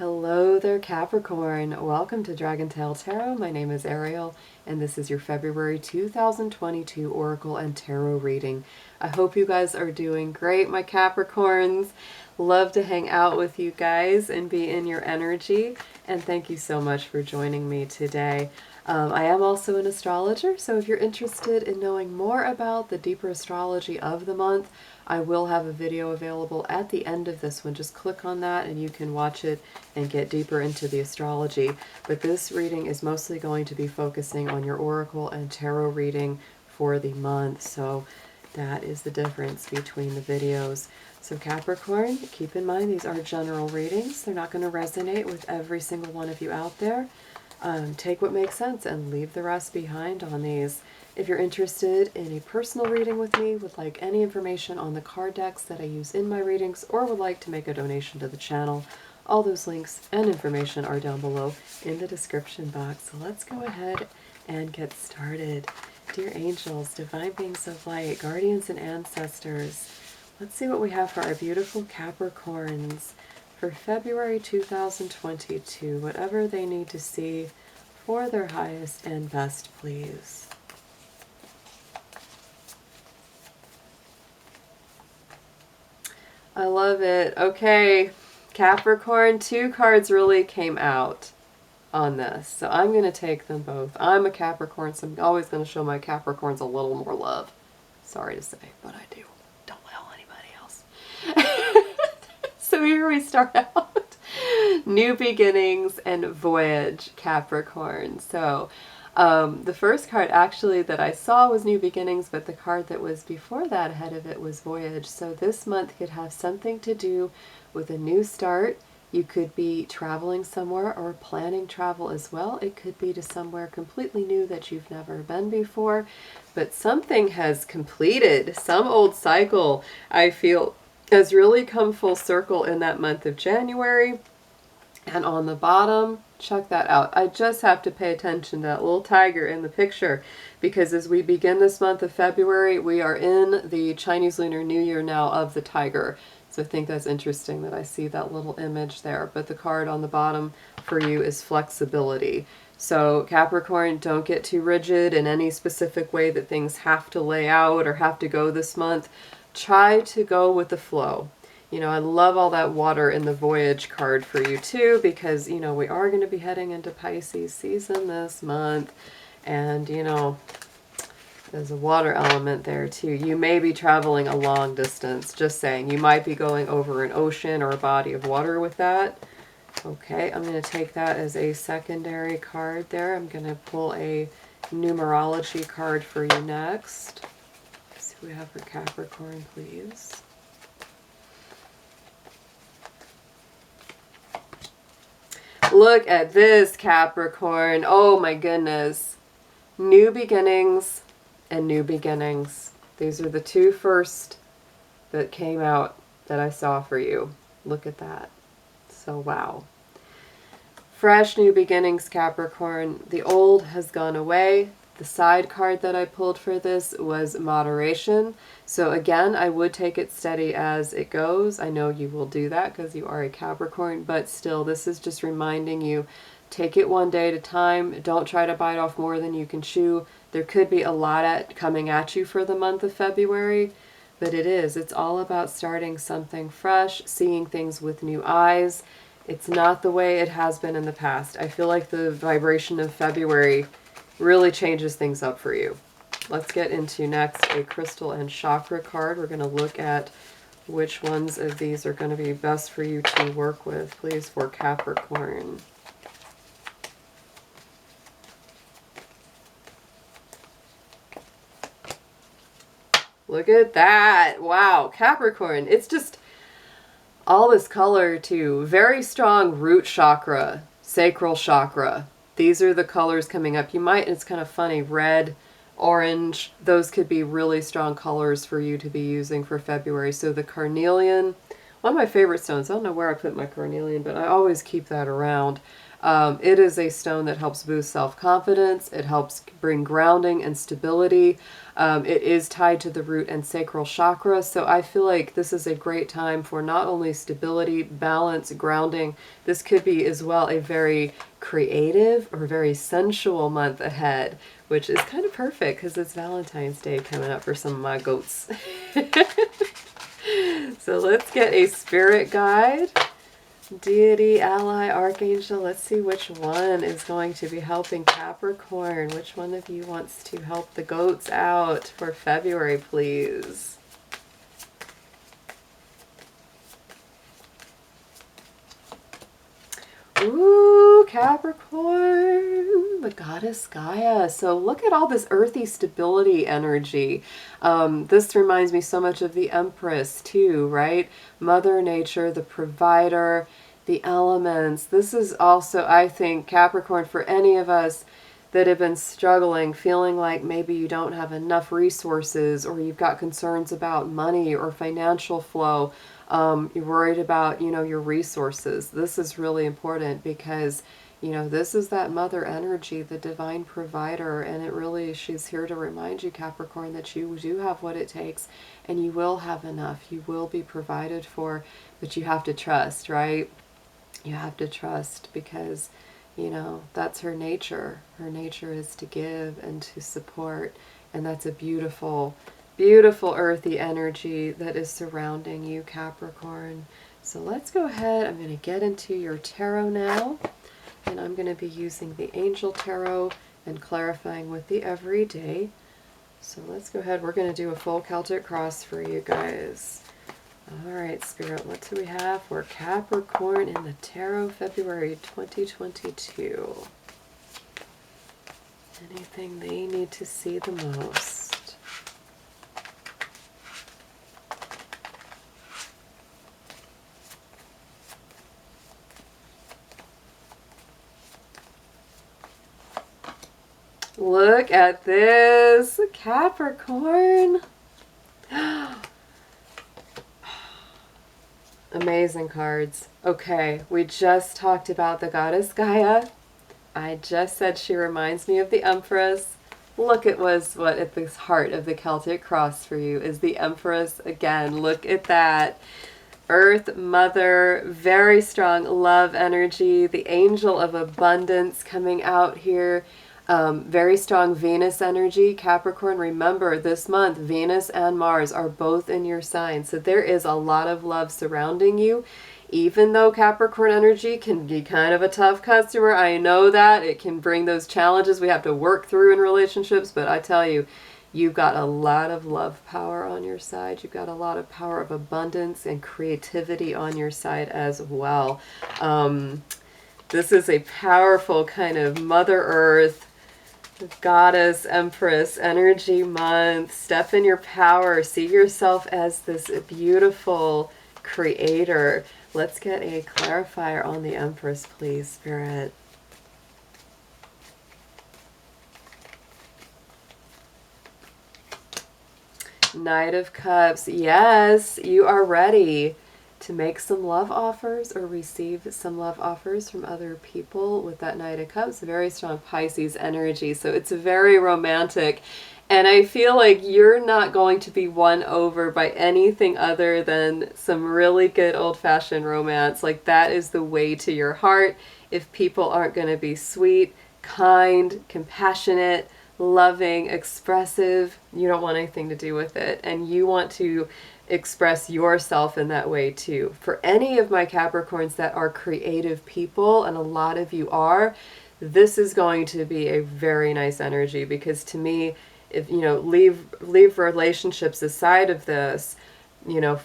Hello there, Capricorn. Welcome to DragonTaleTarot. My name is Ariel, and this is your February 2022 Oracle and Tarot reading. I hope you guys are doing great, my Capricorns. Love to hang out with you guys and be in your energy, and thank you so much for joining me today. I am also an astrologer, so if you're interested in knowing more about the deeper astrology of the month, I will have a video available at the end of this one. Just click on that and you can watch it and get deeper into the astrology. But this reading is mostly going to be focusing on your oracle and tarot reading for the month. So that is the difference between the videos. So Capricorn, keep in mind these are general readings. They're not going to resonate with every single one of you out there. Take what makes sense and leave the rest behind on these. If you're interested in a personal reading with me, would like any information on the card decks that I use in my readings, or would like to make a donation to the channel, all those links and information are down below in the description box. So let's go ahead and get started. Dear angels, divine beings of light, guardians and ancestors, let's see what we have for our beautiful Capricorns for February 2022, whatever they need to see for their highest and best, please. I love it. Okay, Capricorn, two cards really came out on this, so I'm going to take them both. I'm a Capricorn, so I'm always going to show my Capricorns a little more love. Sorry to say, but I do. Don't tell anybody else. So here we start out. New beginnings and voyage, Capricorn. So the first card actually that I saw was New Beginnings, but the card that was before that ahead of it was Voyage. So this month could have something to do with a new start. You could be traveling somewhere or planning travel as well. It could be to somewhere completely new that you've never been before, but something has completed. Some old cycle, I feel, has really come full circle in that month of January. And on the bottom, check that out. I just have to pay attention to that little tiger in the picture, because as we begin this month of February, we are in the Chinese Lunar New Year now of the tiger. So I think that's interesting that I see that little image there. But the card on the bottom for you is flexibility. So Capricorn, don't get too rigid in any specific way that things have to lay out or have to go this month. Try to go with the flow. You know, I love all that water in the Voyage card for you too, because, you know, we are going to be heading into Pisces season this month. And, you know, there's a water element there too. You may be traveling a long distance, just saying. You might be going over an ocean or a body of water with that. Okay, I'm going to take that as a secondary card there. I'm going to pull a Numerology card for you next. Let's see what we have for Capricorn, please. Look at this, Capricorn. Oh my goodness. New beginnings and new beginnings. These are the two first that came out that I saw for you. Look at that. So wow. Fresh new beginnings, Capricorn. The old has gone away. The side card that I pulled for this was moderation. So again, I would take it steady as it goes. I know you will do that because you are a Capricorn, but still, this is just reminding you, take it one day at a time. Don't try to bite off more than you can chew. There could be a lot coming at you for the month of February, but it's all about starting something fresh, seeing things with new eyes. It's not the way it has been in the past. I feel like the vibration of February really changes things up for you. Let's get into next a crystal and chakra card. We're going to look at which ones of these are going to be best for you to work with, please, for Capricorn. Look at that. Wow, Capricorn. It's just all this color too. Very strong root chakra, sacral chakra. These are the colors coming up. You might, it's kind of funny, red, orange, those could be really strong colors for you to be using for February. So the carnelian one of my favorite stones. I don't know where I put my carnelian, but I always keep that around. It is a stone that helps boost self-confidence. It helps bring grounding and stability. It is tied to the root and sacral chakra, so I feel like this is a great time for not only stability, balance, grounding. This could be as well a very creative or very sensual month ahead, which is kind of perfect because it's Valentine's Day coming up for some of my goats. So let's get a spirit guide. Deity, ally, archangel. Let's see which one is going to be helping Capricorn. Which one of you wants to help the goats out for February, please? Ooh, Capricorn, the goddess Gaia. So look at all this earthy stability energy. This reminds me so much of the Empress too, right? Mother Nature, the provider, the elements. This is also, I think, Capricorn, for any of us that have been struggling, feeling like maybe you don't have enough resources, or you've got concerns about money or financial flow. You're worried about, your resources. This is really important because, this is that mother energy, the divine provider, and it really, she's here to remind you, Capricorn, that you do have what it takes and you will have enough. You will be provided for, but you have to trust, right? You have to trust because, that's her nature. Her nature is to give and to support, and that's a beautiful, beautiful earthy energy that is surrounding you, Capricorn. So let's go ahead. I'm going to get into your tarot now, and I'm going to be using the Angel Tarot and clarifying with the Everyday. So let's go ahead. We're going to do a full Celtic Cross for you guys. All right, Spirit, what do we have for Capricorn in the Tarot, February 2022? Anything they need to see the most? Look at this, Capricorn. Amazing cards. Okay, we just talked about the goddess Gaia. I just said she reminds me of the Empress. Look at what at the heart of the Celtic Cross for you is the Empress again. Look at that. Earth Mother, very strong love energy. The Angel of Abundance coming out here. Very strong Venus energy. Capricorn, remember this month, Venus and Mars are both in your sign. So there is a lot of love surrounding you. Even though Capricorn energy can be kind of a tough customer, I know that. It can bring those challenges we have to work through in relationships. But I tell you, you've got a lot of love power on your side. You've got a lot of power of abundance and creativity on your side as well. This is a powerful kind of Mother Earth, Goddess, Empress, energy month. Step in your power. See yourself as this beautiful creator. Let's get a clarifier on the Empress, please, Spirit. Knight of Cups. Yes, you are ready to make some love offers or receive some love offers from other people with that Knight of Cups. Very strong Pisces energy. So it's very romantic. And I feel like you're not going to be won over by anything other than some really good old-fashioned romance. Like that is the way to your heart. If people aren't going to be sweet, kind, compassionate, loving, expressive, you don't want anything to do with it. And you want to express yourself in that way too. For any of my Capricorns that are creative people, and a lot of you are, this is going to be a very nice energy, because to me, if leave relationships aside of this,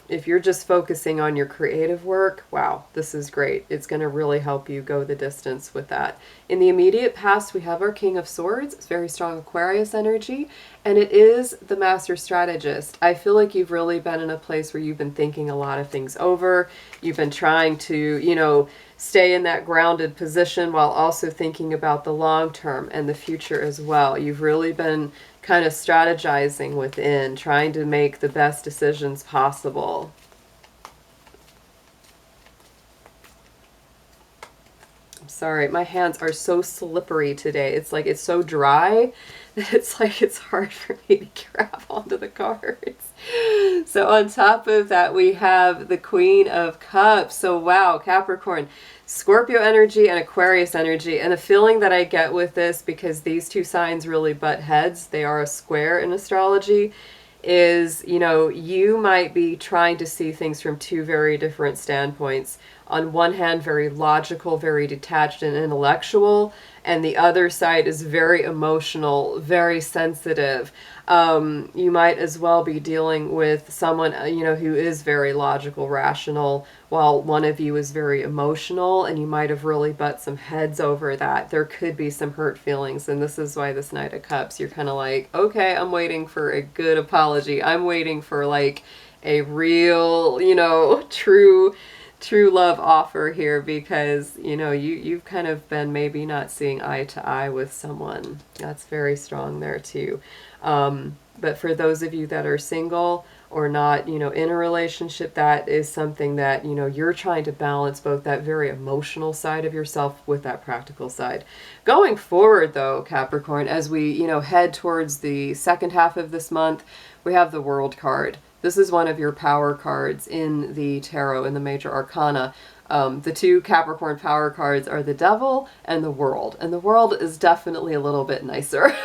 if you're just focusing on your creative work, wow, this is great. It's going to really help you go the distance with that. In the immediate past, we have our King of Swords. It's very strong Aquarius energy, and it is the Master Strategist. I feel like you've really been in a place where you've been thinking a lot of things over. You've been trying to, stay in that grounded position while also thinking about the long term and the future as well. You've really been kind of strategizing within, trying to make the best decisions possible. I'm sorry, my hands are so slippery today. It's like it's so dry that it's like it's hard for me to grab onto the cards. So on top of that, we have the Queen of Cups. So wow, Capricorn, Scorpio energy and Aquarius energy. And the feeling that I get with this, because these two signs really butt heads, they are a square in astrology, is, you know, you might be trying to see things from two very different standpoints. On one hand, very logical, very detached and intellectual, and the other side is very emotional, very sensitive. You might as well be dealing with someone, you know, who is very logical, rational, while one of you is very emotional, and you might have really butt some heads over that. There could be some hurt feelings, and this is why this Knight of Cups, you're kind of like, okay, I'm waiting for a good apology. I'm waiting for like a real, you know, true love offer here, because, you know, you've kind of been maybe not seeing eye to eye with someone. That's very strong there too. But for those of you that are single or not, you know, in a relationship, that is something that, you know, you're trying to balance both that very emotional side of yourself with that practical side. Going forward though, Capricorn, as we, you know, head towards the second half of this month, we have the World card. This is one of your power cards in the tarot, in the major arcana. The two Capricorn power cards are the Devil and the World. And the World is definitely a little bit nicer.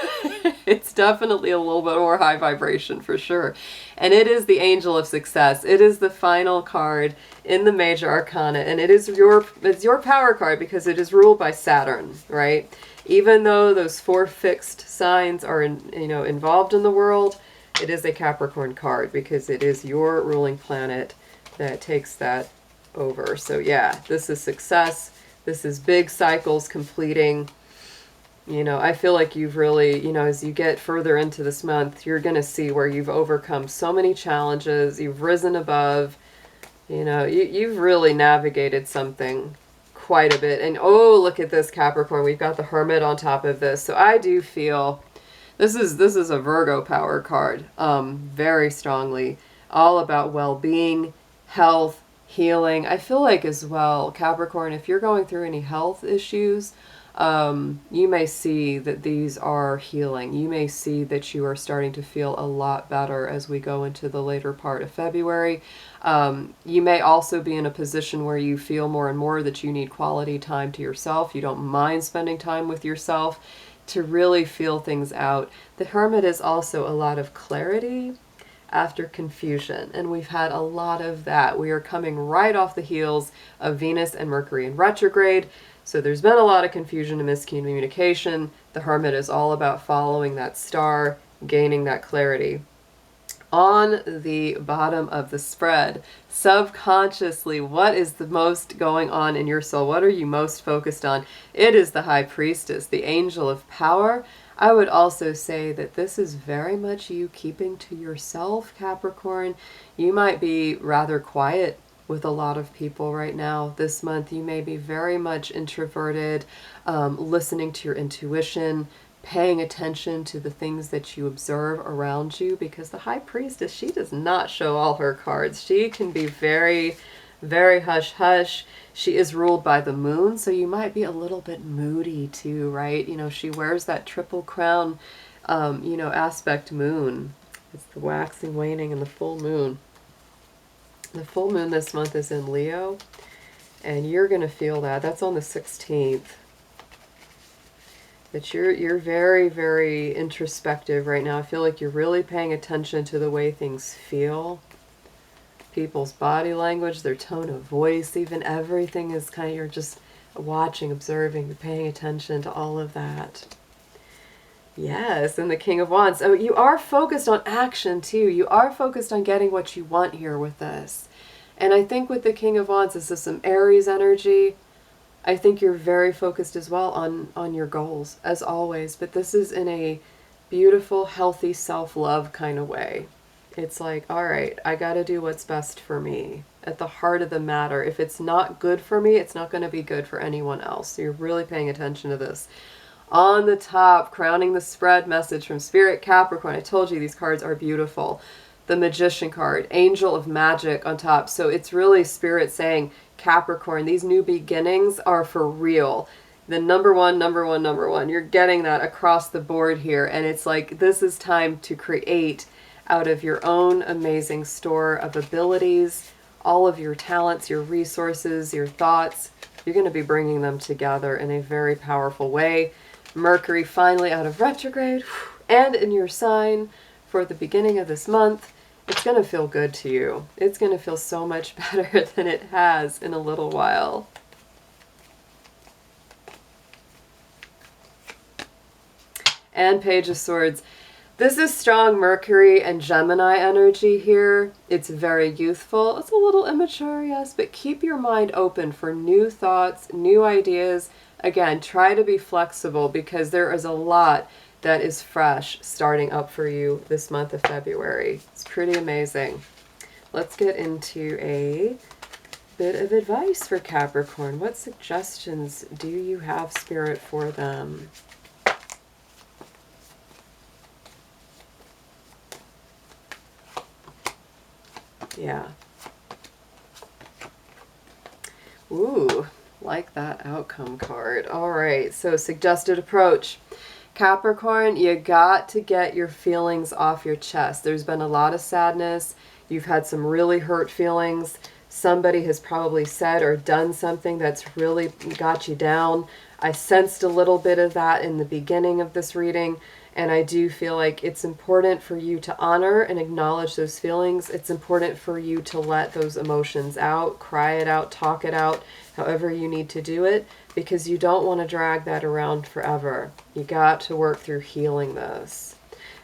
It's definitely a little bit more high vibration for sure. And it is the Angel of Success. It is the final card in the major arcana. And it's your power card because it is ruled by Saturn, right? Even though those four fixed signs are involved in the world, it is a Capricorn card because it is your ruling planet that takes that over. So yeah, this is success. This is big cycles completing. You know, I feel like you've really, you know, as you get further into this month, you're going to see where you've overcome so many challenges. You've risen above, you know, you've really navigated something quite a bit. And oh, look at this, Capricorn. We've got the Hermit on top of this. So I do feel this is a Virgo power card, very strongly, all about well-being, health, healing. I feel like as well, Capricorn, if you're going through any health issues, you may see that these are healing. You may see that you are starting to feel a lot better as we go into the later part of February. You may also be in a position where you feel more and more that you need quality time to yourself. You don't mind spending time with yourself to really feel things out. The Hermit is also a lot of clarity after confusion, and we've had a lot of that. We are coming right off the heels of Venus and Mercury in retrograde, so there's been a lot of confusion and miscommunication. The Hermit is all about following that star, gaining that clarity. On the bottom of the spread, subconsciously, what is the most going on in your soul? What are you most focused on? It is the High Priestess, the Angel of Power. I would also say that this is very much you keeping to yourself, Capricorn. You might be rather quiet with a lot of people right now. This month, you may be very much introverted, listening to your intuition, paying attention to the things that you observe around you, because the High Priestess, she does not show all her cards. She can be very, very hush-hush. She is ruled by the moon, so you might be a little bit moody too, right? You know, she wears that triple crown, you know, aspect moon. It's the waxing, waning, and the full moon. The full moon this month is in Leo, and you're going to feel that. That's on the 16th. That you're very, very introspective right now. I feel like you're really paying attention to the way things feel. People's body language, their tone of voice, even everything is kind of, you're just watching, observing, paying attention to all of that. Yes, and the King of Wands. Oh, you are focused on action too. You are focused on getting what you want here with this. And I think with the King of Wands, this is some Aries energy. I think you're very focused as well on your goals, as always. But this is in a beautiful, healthy, self-love kind of way. It's like, all right, I got to do what's best for me. At the heart of the matter, if it's not good for me, it's not going to be good for anyone else. So you're really paying attention to this. On the top, crowning the spread, message from Spirit, Capricorn. I told you these cards are beautiful. the Magician card, Angel of Magic on top. So it's really Spirit saying, Capricorn, these new beginnings are for real. The number one, number one, number one. You're getting that across the board here. And it's like, this is time to create out of your own amazing store of abilities, all of your talents, your resources, your thoughts. You're going to be bringing them together in a very powerful way. Mercury finally out of retrograde and in your sign for the beginning of this month. It's going to feel good to you. It's going to feel so much better than it has in a little while. And Page of Swords. This is strong Mercury and Gemini energy here. It's very youthful. It's a little immature, yes, but keep your mind open for new thoughts, new ideas. Again, try to be flexible because there is a lot that is fresh starting up for you this month of February. It's pretty amazing. Let's get into a bit of advice for Capricorn. What suggestions do you have, Spirit, for them? Yeah. Ooh, like that outcome card. All right, so suggested approach. Capricorn, you got to get your feelings off your chest. There's been a lot of sadness. You've had some really hurt feelings. Somebody has probably said or done something that's really got you down. I sensed a little bit of that in the beginning of this reading. And I do feel like it's important for you to honor and acknowledge those feelings. It's important for you to let those emotions out, cry it out, talk it out, however you need to do it, because you don't want to drag that around forever. You got to work through healing this.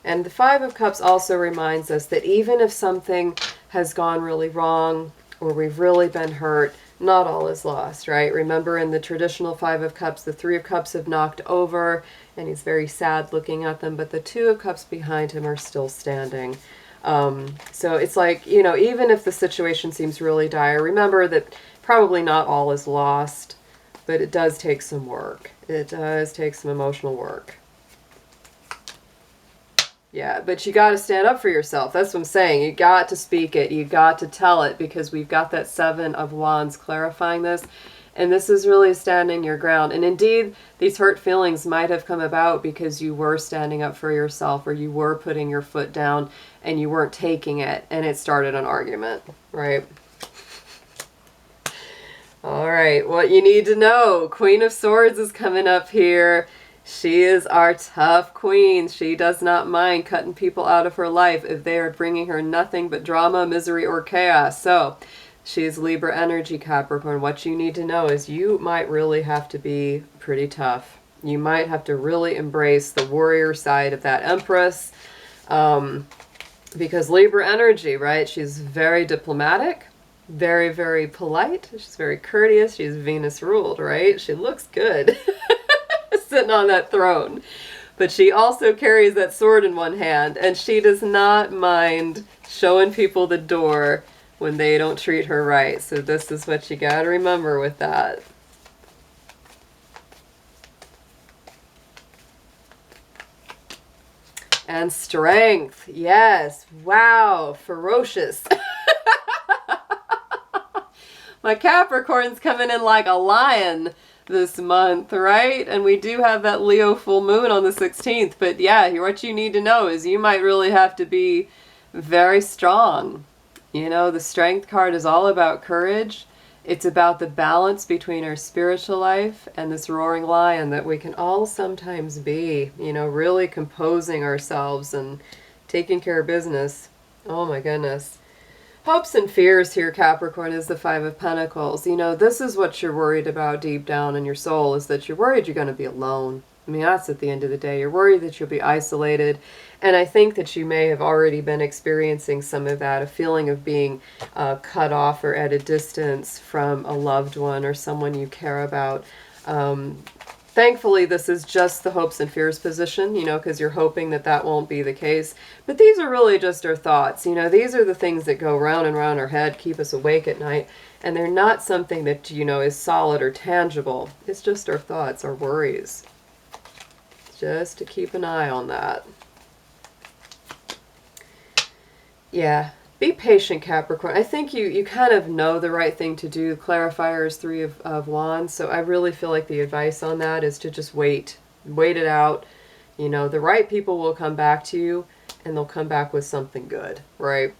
And the Five of Cups also reminds us that even if something has gone really wrong or we've really been hurt, not all is lost, right? Remember in the traditional Five of Cups, the Three of Cups have knocked over and he's very sad looking at them, but the Two of Cups behind him are still standing. So it's like, you know, even if the situation seems really dire, remember that probably not all is lost, but it does take some work. It does take some emotional work. Yeah, but you got to stand up for yourself. That's what I'm saying. You got to speak it. You got to tell it, because we've got that Seven of Wands clarifying this. And this is really standing your ground. And indeed, these hurt feelings might have come about because you were standing up for yourself, or you were putting your foot down and you weren't taking it, and it started an argument, right? All right, what you need to know. Queen of Swords is coming up here. She is our tough queen. She does not mind cutting people out of her life if they are bringing her nothing but drama, misery, or chaos. So she's Libra energy, Capricorn. What you need to know is you might really have to be pretty tough. You might have to really embrace the warrior side of that Empress. Because Libra energy, right? She's very diplomatic, very, very polite. She's very courteous. She's Venus ruled, right? She looks good. Sitting on that throne, but she also carries that sword in one hand, and she does not mind showing people the door when they don't treat her right. So this is what you got to remember with that. And strength, yes, wow, ferocious. My Capricorn's coming in like a lion this month, right? And we do have that Leo full moon on the 16th. But yeah, what you need to know is you might really have to be very strong. You know, the Strength card is all about courage. It's about the balance between our spiritual life and this roaring lion that we can all sometimes be, you know, really composing ourselves and taking care of business. Oh my goodness. Hopes and fears here, Capricorn, is the Five of Pentacles. You know, this is what you're worried about deep down in your soul, is that you're worried you're going to be alone. I mean, that's at the end of the day. You're worried that you'll be isolated. And I think that you may have already been experiencing some of that, a feeling of being cut off or at a distance from a loved one or someone you care about. Thankfully, this is just the hopes and fears position, you know, because you're hoping that that won't be the case. But these are really just our thoughts. You know, these are the things that go round and round our head, keep us awake at night. And they're not something that, you know, is solid or tangible. It's just our thoughts, our worries. Just to keep an eye on that. Yeah. Be patient, Capricorn. I think you kind of know the right thing to do. Clarifier is Three of Wands, so I really feel like the advice on that is to just wait. Wait it out. You know, the right people will come back to you, and they'll come back with something good, right?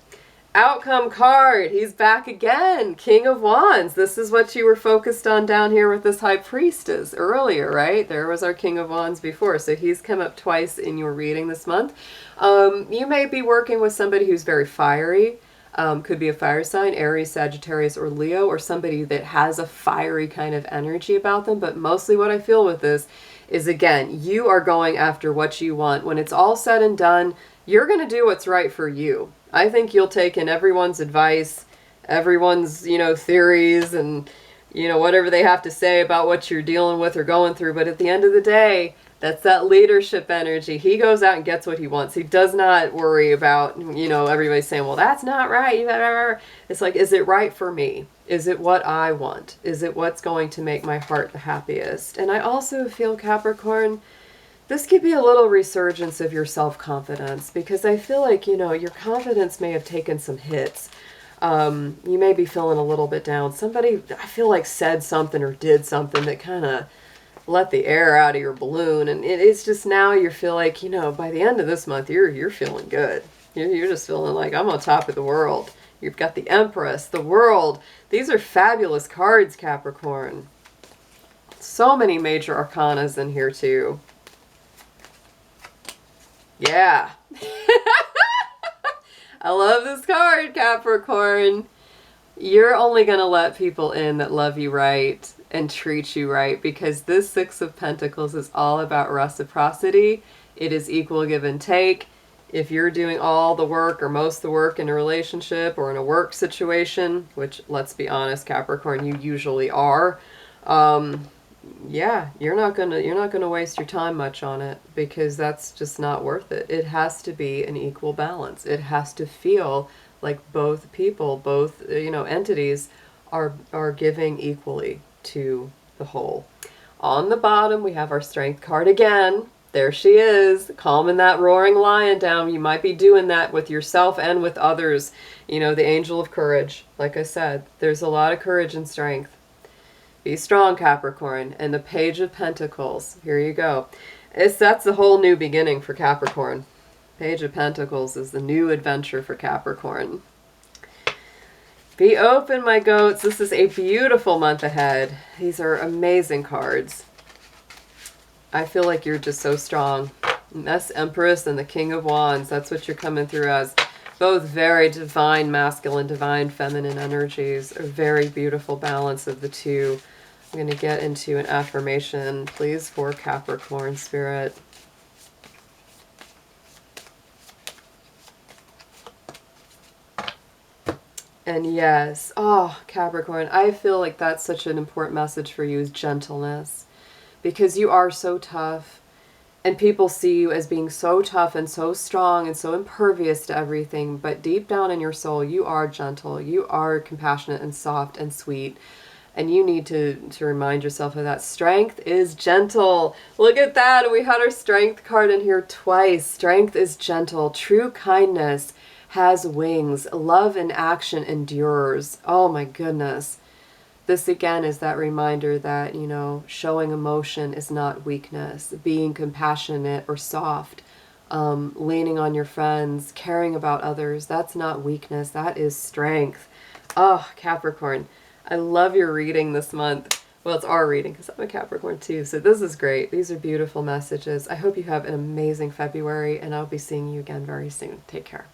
Outcome card. He's back again. King of Wands. This is what you were focused on down here with this High Priestess earlier, right? There was our King of Wands before. So he's come up twice in your reading this month. You may be working with somebody who's very fiery. Could be a fire sign, Aries, Sagittarius, or Leo, or somebody that has a fiery kind of energy about them. But mostly what I feel with this is, again, you are going after what you want. When it's all said and done, you're going to do what's right for you. I think you'll take in everyone's advice, everyone's, you know, theories and, you know, whatever they have to say about what you're dealing with or going through. But at the end of the day, that's that leadership energy. He goes out and gets what he wants. He does not worry about, you know, everybody saying, well, that's not right. It's like, is it right for me? Is it what I want? Is it what's going to make my heart the happiest? And I also feel, Capricorn, this could be a little resurgence of your self-confidence, because I feel like, you know, your confidence may have taken some hits. You may be feeling a little bit down. Somebody, I feel like, said something or did something that kind of let the air out of your balloon. And it's just now you feel like, you know, by the end of this month, you're feeling good. You're just feeling like, I'm on top of the world. You've got the Empress, the World. These are fabulous cards, Capricorn. So many major arcanas in here, too. Yeah. I love this card, Capricorn. You're only going to let people in that love you right and treat you right, because this Six of Pentacles is all about reciprocity. It is equal give and take. If you're doing all the work or most of the work in a relationship or in a work situation, which, let's be honest, Capricorn, you usually are, yeah, you're not gonna waste your time much on it, because that's just not worth it. It has to be an equal balance. It has to feel like both people, both, you know, entities are giving equally to the whole. On the bottom, we have our Strength card again. There she is, calming that roaring lion down. You might be doing that with yourself and with others. You know, the Angel of Courage. Like I said, there's a lot of courage and strength. Be strong, Capricorn. And the Page of Pentacles. Here you go. That's the whole new beginning for Capricorn. Page of Pentacles is the new adventure for Capricorn. Be open, my goats. This is a beautiful month ahead. These are amazing cards. I feel like you're just so strong. And that's Empress and the King of Wands. That's what you're coming through as. Both very divine masculine, divine feminine energies. A very beautiful balance of the two. I'm going to get into an affirmation, please, for Capricorn spirit. And yes, oh, Capricorn, I feel like that's such an important message for you, is gentleness. Because you are so tough, and people see you as being so tough and so strong and so impervious to everything, but deep down in your soul, you are gentle, you are compassionate and soft and sweet, and you need to remind yourself of that. Strength is gentle. Look at that, we had our Strength card in here twice. Strength is gentle. True kindness has wings. Love in action endures. Oh my goodness. This again is that reminder that, you know, showing emotion is not weakness. Being compassionate or soft, leaning on your friends, caring about others, that's not weakness. That is strength. Oh, Capricorn, I love your reading this month. Well, it's our reading because I'm a Capricorn too. So this is great. These are beautiful messages. I hope you have an amazing February, and I'll be seeing you again very soon. Take care.